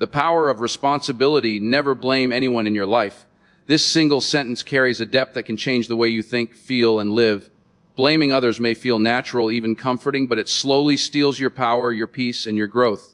The power of responsibility: never blame anyone in your life. This single sentence carries a depth that can change the way you think, feel, and live. Blaming others may feel natural, even comforting, but it slowly steals your power, your peace, and your growth.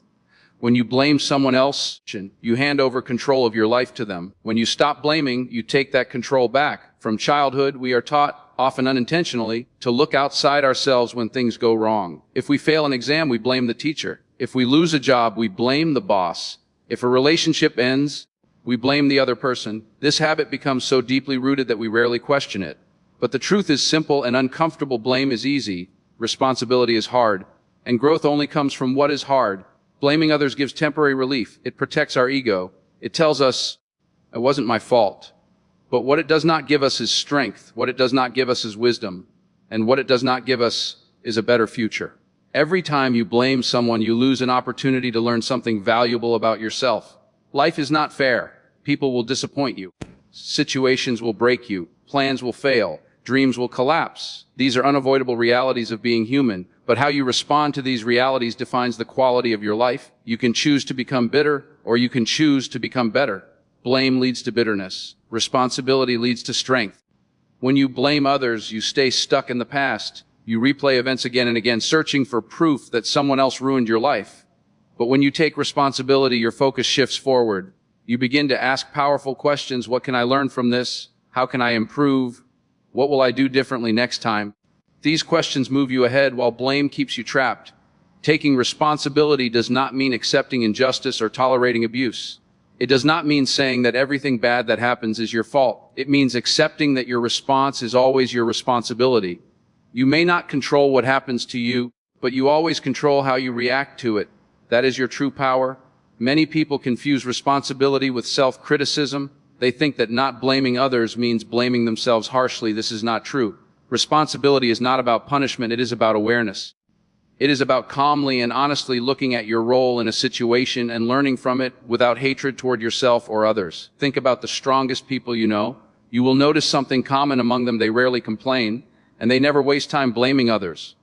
When you blame someone else, you hand over control of your life to them. When you stop blaming, you take that control back. From childhood, we are taught, often unintentionally, to look outside ourselves when things go wrong. If we fail an exam, we blame the teacher. If we lose a job, we blame the boss. If a relationship ends, we blame the other person. This habit becomes so deeply rooted that we rarely question it. But the truth is simple and uncomfortable. Blame is easy, responsibility is hard, and growth only comes from what is hard. Blaming others gives temporary relief. It protects our ego. It tells us, it wasn't my fault. But what it does not give us is strength. What it does not give us is wisdom. And what it does not give us is a better future. Every time you blame someone, you lose an opportunity to learn something valuable about yourself. Life is not fair. People will disappoint you. Situations will break you. Plans will fail. Dreams will collapse. These are unavoidable realities of being human, but how you respond to these realities defines the quality of your life. You can choose to become bitter, or you can choose to become better. Blame leads to bitterness. Responsibility leads to strength. When you blame others, you stay stuck in the past. You replay events again and again, searching for proof that someone else ruined your life. But when you take responsibility, your focus shifts forward. You begin to ask powerful questions. What can I learn from this? How can I improve? What will I do differently next time? These questions move you ahead while blame keeps you trapped. Taking responsibility does not mean accepting injustice or tolerating abuse. It does not mean saying that everything bad that happens is your fault. It means accepting that your response is always your responsibility. You may not control what happens to you, but you always control how you react to it. That is your true power. Many people confuse responsibility with self-criticism. They think that not blaming others means blaming themselves harshly. This is not true. Responsibility is not about punishment. It is about awareness. It is about calmly and honestly looking at your role in a situation and learning from it without hatred toward yourself or others. Think about the strongest people you know. You will notice something common among them: they rarely complain, and they never waste time blaming others.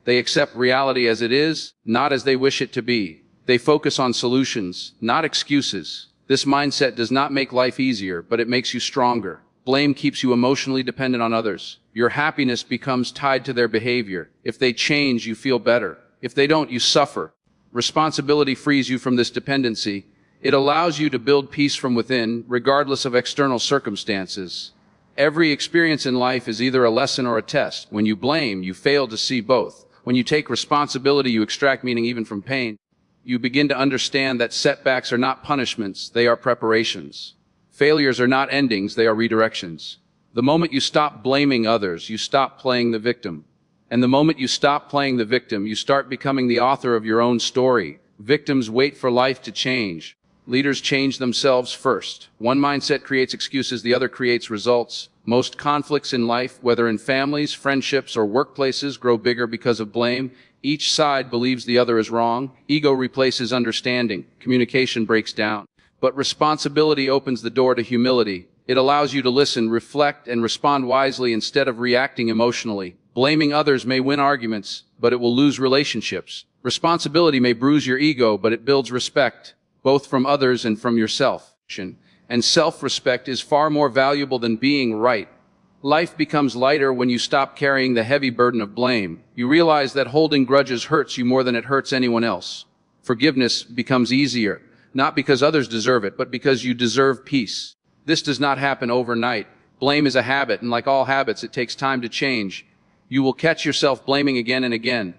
They accept reality as it is, not as they wish it to be. They focus on solutions, not excuses. This mindset does not make life easier, but it makes you stronger. Blame keeps you emotionally dependent on others. Your happiness becomes tied to their behavior. If they change, you feel better. If they don't, you suffer. Responsibility frees you from this dependency. It allows you to build peace from within, regardless of external circumstances. Every experience in life is either a lesson or a test. When you blame, you fail to see both. When you take responsibility, you extract meaning even from pain. You begin to understand that setbacks are not punishments, they are preparations. Failures are not endings, they are redirections. The moment you stop blaming others, you stop playing the victim. And the moment you stop playing the victim, you start becoming the author of your own story. Victims wait for life to change. Leaders change themselves first. One mindset creates excuses, the other creates results. Most conflicts in life, whether in families, friendships, or workplaces, grow bigger because of blame. Each side believes the other is wrong. Ego replaces understanding. Communication breaks down. But responsibility opens the door to humility. It allows you to listen, reflect, and respond wisely instead of reacting emotionally. Blaming others may win arguments, but it will lose relationships. Responsibility may bruise your ego, but it builds respect, both from others and from yourself. And self-respect is far more valuable than being right. Life becomes lighter when you stop carrying the heavy burden of blame. You realize that holding grudges hurts you more than it hurts anyone else. Forgiveness becomes easier, not because others deserve it, but because you deserve peace. This does not happen overnight. Blame is a habit, and like all habits, it takes time to change. You will catch yourself blaming again and again.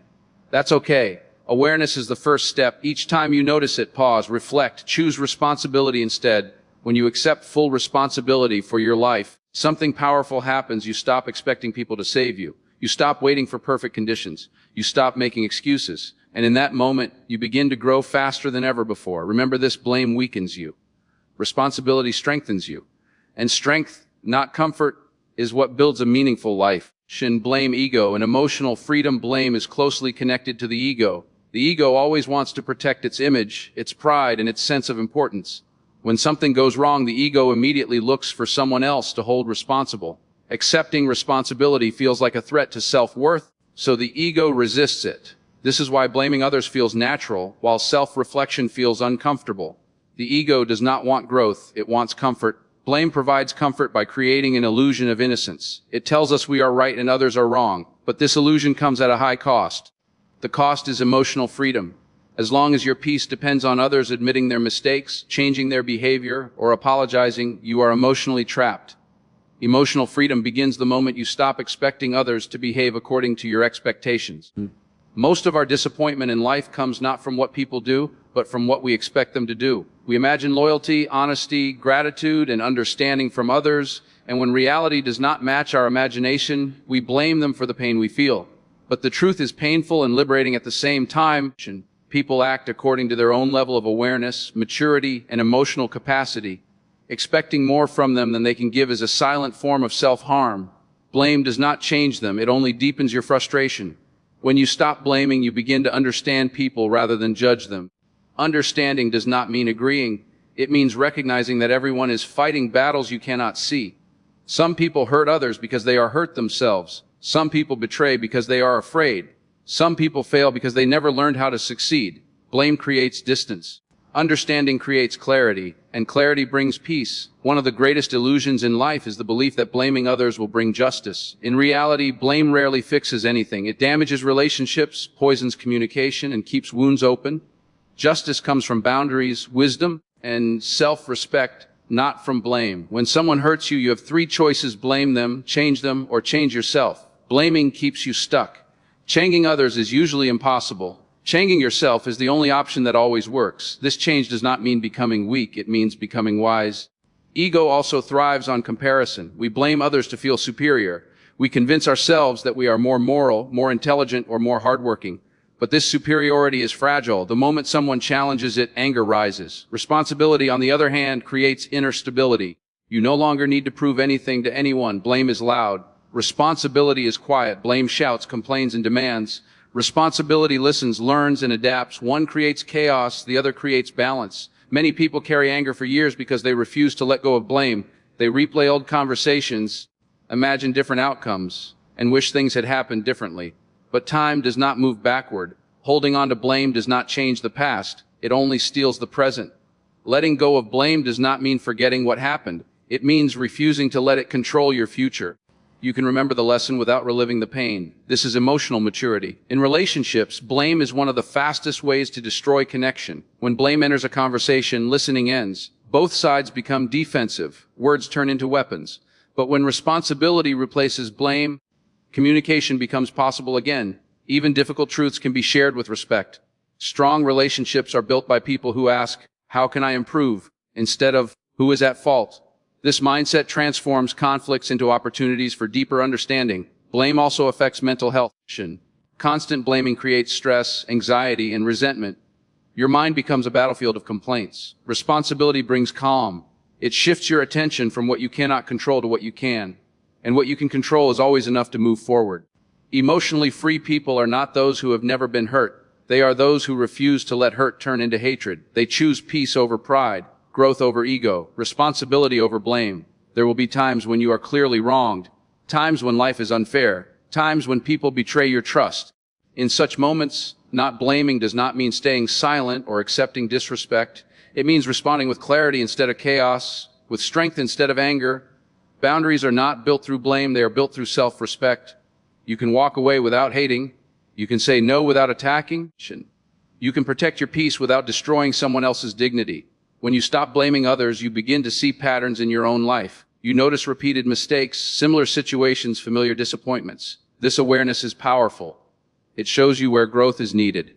That's okay. Awareness is the first step. Each time you notice it, pause, reflect, choose responsibility instead. When you accept full responsibility for your life, something powerful happens. You stop expecting people to save you. You stop waiting for perfect conditions. You stop making excuses. And in that moment, you begin to grow faster than ever before. Remember this: blame weakens you. Responsibility strengthens you. And strength, not comfort, is what builds a meaningful life. Blame, ego, and emotional freedom. Blame is closely connected to the ego. The ego always wants to protect its image, its pride, and its sense of importance. When something goes wrong, the ego immediately looks for someone else to hold responsible. Accepting responsibility feels like a threat to self-worth, so the ego resists it. This is why blaming others feels natural, while self-reflection feels uncomfortable. The ego does not want growth, it wants comfort. Blame provides comfort by creating an illusion of innocence. It tells us we are right and others are wrong, but this illusion comes at a high cost. The cost is emotional freedom. As long as your peace depends on others admitting their mistakes, changing their behavior, or apologizing, you are emotionally trapped. Emotional freedom begins the moment you stop expecting others to behave according to your expectations. Most of our disappointment in life comes not from what people do, but from what we expect them to do. We imagine loyalty, honesty, gratitude, and understanding from others, and when reality does not match our imagination, we blame them for the pain we feel. But the truth is painful and liberating at the same time. People act according to their own level of awareness, maturity, and emotional capacity. Expecting more from them than they can give is a silent form of self-harm. Blame does not change them, it only deepens your frustration. When you stop blaming, you begin to understand people rather than judge them. Understanding does not mean agreeing. It means recognizing that everyone is fighting battles you cannot see. Some people hurt others because they are hurt themselves. Some people betray because they are afraid. Some people fail because they never learned how to succeed. Blame creates distance. Understanding creates clarity, and clarity brings peace. One of the greatest illusions in life is the belief that blaming others will bring justice. In reality, blame rarely fixes anything. It damages relationships, poisons communication, and keeps wounds open. Justice comes from boundaries, wisdom, and self-respect, not from blame. When someone hurts you, you have three choices: blame them, or change yourself. Blaming keeps you stuck. Changing others is usually impossible. Changing yourself is the only option that always works. This change does not mean becoming weak, it means becoming wise. Ego also thrives on comparison. We blame others to feel superior. We convince ourselves that we are more moral, more intelligent, or more hardworking. But this superiority is fragile. The moment someone challenges it, anger rises. Responsibility, on the other hand, creates inner stability. You no longer need to prove anything to anyone. Blame is loud. Responsibility is quiet. Blame shouts, complains, and demands. Responsibility listens, learns, and adapts. One creates chaos, the other creates balance. Many people carry anger for years because they refuse to let go of blame. They replay old conversations, imagine different outcomes, and wish things had happened differently. But time does not move backward. Holding on to blame does not change the past. It only steals the present. Letting go of blame does not mean forgetting what happened. It means refusing to let it control your future. You can remember the lesson without reliving the pain. This is emotional maturity. In relationships, blame is one of the fastest ways to destroy connection. When blame enters a conversation, listening ends. Both sides become defensive. Words turn into weapons. But when responsibility replaces blame, communication becomes possible again. Even difficult truths can be shared with respect. Strong relationships are built by people who ask, "How can I improve?" instead of, "Who is at fault?" This mindset transforms conflicts into opportunities for deeper understanding. Blame also affects mental health. Constant blaming creates stress, anxiety, and resentment. Your mind becomes a battlefield of complaints. Responsibility brings calm. It shifts your attention from what you cannot control to what you can. And what you can control is always enough to move forward. Emotionally free people are not those who have never been hurt. They are those who refuse to let hurt turn into hatred. They choose peace over pride, growth over ego, responsibility over blame. There will be times when you are clearly wronged, times when life is unfair, times when people betray your trust. In such moments, not blaming does not mean staying silent or accepting disrespect. It means responding with clarity instead of chaos, with strength instead of anger. Boundaries are not built through blame, they are built through self-respect. You can walk away without hating. You can say no without attacking. You can protect your peace without destroying someone else's dignity. When you stop blaming others, you begin to see patterns in your own life. You notice repeated mistakes, similar situations, familiar disappointments. This awareness is powerful. It shows you where growth is needed.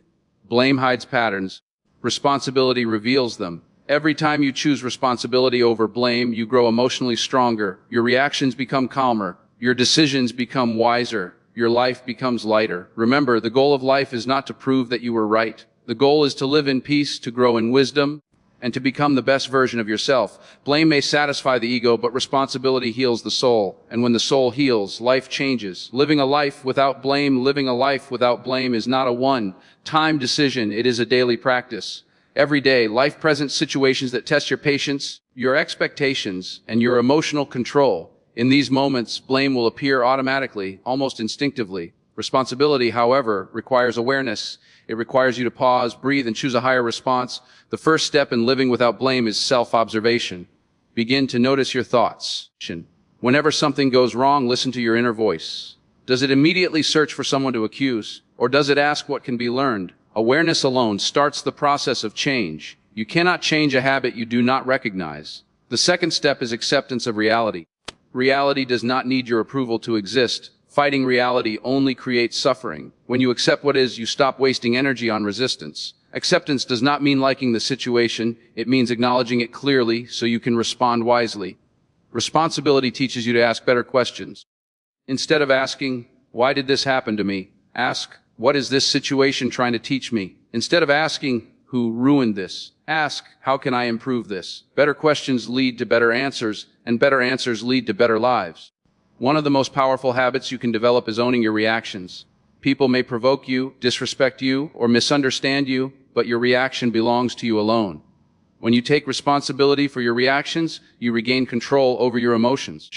Blame hides patterns. Responsibility reveals them. Every time you choose responsibility over blame, you grow emotionally stronger. Your reactions become calmer. Your decisions become wiser. Your life becomes lighter. Remember, the goal of life is not to prove that you were right. The goal is to live in peace, to grow in wisdom, and to become the best version of yourself. Blame may satisfy the ego, but responsibility heals the soul. And when the soul heals, life changes. Living a life without blame is not a one-time decision. It is a daily practice. Every day, life presents situations that test your patience, your expectations, and your emotional control. In these moments, blame will appear automatically, almost instinctively. Responsibility, however, requires awareness. It requires you to pause, breathe, and choose a higher response. The first step in living without blame is self-observation. Begin to notice your thoughts. Whenever something goes wrong, listen to your inner voice. Does it immediately search for someone to accuse, or does it ask what can be learned? Awareness alone starts the process of change. You cannot change a habit you do not recognize. The second step is acceptance of reality. Reality does not need your approval to exist. Fighting reality only creates suffering. When you accept what is, you stop wasting energy on resistance. Acceptance does not mean liking the situation. It means acknowledging it clearly so you can respond wisely. Responsibility teaches you to ask better questions. Instead of asking, "Why did this happen to me?" ask, "What is this situation trying to teach me?" Instead of asking, "Who ruined this?" ask, "How can I improve this?" Better questions lead to better answers, and better answers lead to better lives. One of the most powerful habits you can develop is owning your reactions. People may provoke you, disrespect you, or misunderstand you, but your reaction belongs to you alone. When you take responsibility for your reactions, you regain control over your emotions.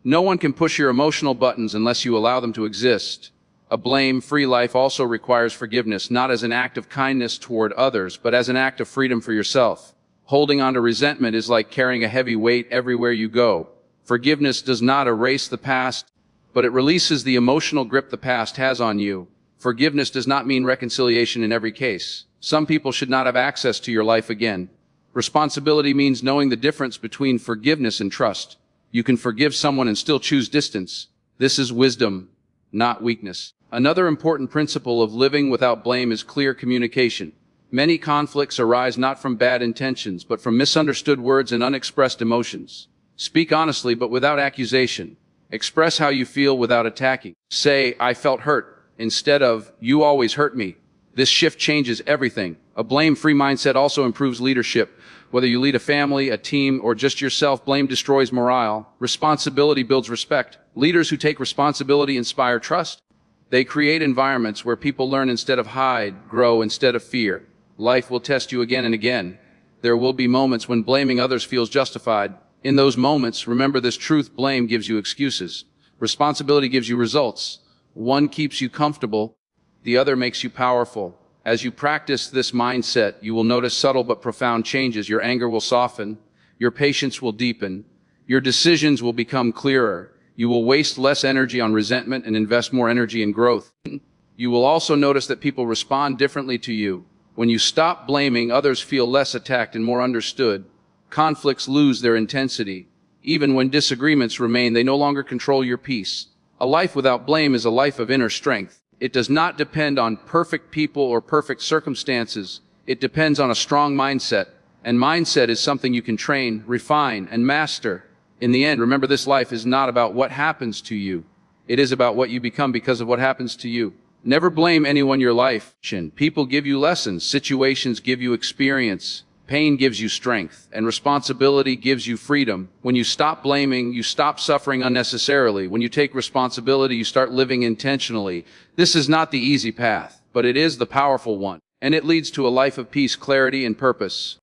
No one can push your emotional buttons unless you allow them to exist. A blame-free life also requires forgiveness, not as an act of kindness toward others, but as an act of freedom for yourself. Holding on to resentment is like carrying a heavy weight everywhere you go. Forgiveness does not erase the past, but it releases the emotional grip the past has on you. Forgiveness does not mean reconciliation in every case. Some people should not have access to your life again. Responsibility means knowing the difference between forgiveness and trust. You can forgive someone and still choose distance. This is wisdom, not weakness. Another important principle of living without blame is clear communication. Many conflicts arise not from bad intentions, but from misunderstood words and unexpressed emotions. Speak honestly, but without accusation. Express how you feel without attacking. Say, "I felt hurt," instead of, "You always hurt me." This shift changes everything. A blame-free mindset also improves leadership. Whether you lead a family, a team, or just yourself, blame destroys morale. Responsibility builds respect. Leaders who take responsibility inspire trust. They create environments where people learn instead of hide, grow instead of fear. Life will test you again and again. There will be moments when blaming others feels justified. In those moments, remember this truth: blame gives you excuses. Responsibility gives you results. One keeps you comfortable, the other makes you powerful. As you practice this mindset, you will notice subtle but profound changes. Your anger will soften, your patience will deepen, your decisions will become clearer. You will waste less energy on resentment and invest more energy in growth. You will also notice that people respond differently to you. When you stop blaming, others feel less attacked and more understood. Conflicts lose their intensity. Even when disagreements remain, they no longer control your peace. A life without blame is a life of inner strength. It does not depend on perfect people or perfect circumstances. It depends on a strong mindset. And mindset is something you can train, refine, and master. In the end, remember, this life is not about what happens to you. It is about what you become because of what happens to you. Never blame anyone in your life. People give you lessons. Situations give you experience. Pain gives you strength, and responsibility gives you freedom. When you stop blaming, you stop suffering unnecessarily. When you take responsibility, you start living intentionally. This is not the easy path, but it is the powerful one, and it leads to a life of peace, clarity, and purpose.